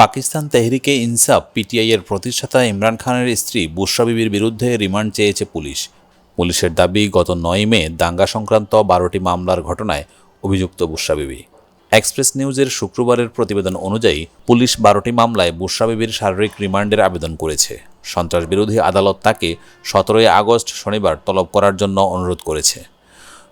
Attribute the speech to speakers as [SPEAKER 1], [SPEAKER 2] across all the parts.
[SPEAKER 1] পাকিস্তান তেহরিকে ইনসাফ পিটিআই এর প্রতিষ্ঠাতা ইমরান খানের স্ত্রী বুশরা বিবির বিরুদ্ধে রিমান্ড চেয়েছে পুলিশ। পুলিশের দাবি, গত ৯ মে দাঙ্গা সংক্রান্ত ১২টি মামলার ঘটনায় অভিযুক্ত বুশরা বিবি। এক্সপ্রেস নিউজের শুক্রবারের প্রতিবেদন অনুযায়ী পুলিশ ১২টি মামলায় বুশরা বিবির শারীরিক রিমান্ডের আবেদন করেছে। সন্ত্রাস বিরোধী আদালত তাকে ১৭ আগস্ট শনিবার তলব করার জন্য অনুরোধ করেছে।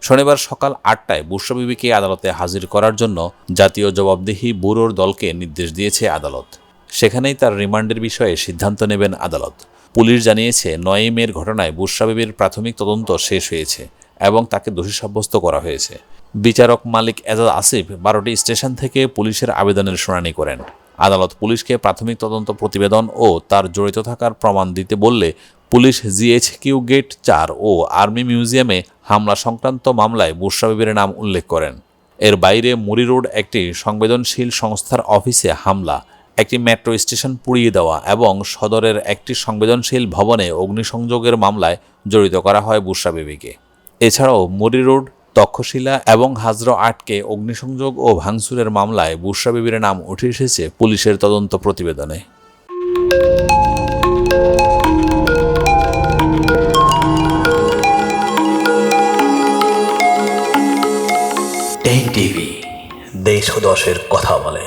[SPEAKER 1] শনিবার সকাল ৮টায় বুশরা বিবিকে আদালতে হাজির করার জন্য জাতীয় জবাবদিহি ব্যুরোর দলকে নির্দেশ দিয়েছে আদালত। সেখানেই তার রিমান্ডের বিষয়ে সিদ্ধান্ত নেবেন আদালত। পুলিশ জানিয়েছে, ৯ মের ঘটনায় বুশরা বিবির প্রাথমিক তদন্ত শেষ হয়েছে এবং তাকে দোষী সাব্যস্ত করা হয়েছে। বিচারক মালিক এজাজ আসিফ ১২টি স্টেশন থেকে পুলিশের আবেদনের শুনানি করেন। আদালত পুলিশকে প্রাথমিক তদন্ত প্রতিবেদন ও তার জড়িত থাকার প্রমাণ দিতে বললে পুলিশ জিএইচকিউ গেট ৪ ও আর্মি মিউজিয়ামে হামলা সংক্রান্ত মামলায় বুশরা বিবির নাম উল্লেখ করেন। এর বাইরে মুড়ি রোড একটি সংবেদনশীল সংস্থার অফিসে হামলা, একটি মেট্রো স্টেশন পুড়িয়ে দেওয়া এবং সদরের একটি সংবেদনশীল ভবনে অগ্নিসংযোগের মামলায় জড়িত করা হয় বুশরা বিবিকে। এছাড়াও মুড়ি রোড, তক্ষশিলা এবং হাজরা আটকে অগ্নিসংযোগ ও ভাঙচুরের মামলায় বুশরা বিবির নাম উঠে এসেছে পুলিশের তদন্ত প্রতিবেদনে।
[SPEAKER 2] টেক টিভি, দেশ ও দশের কথা বলে।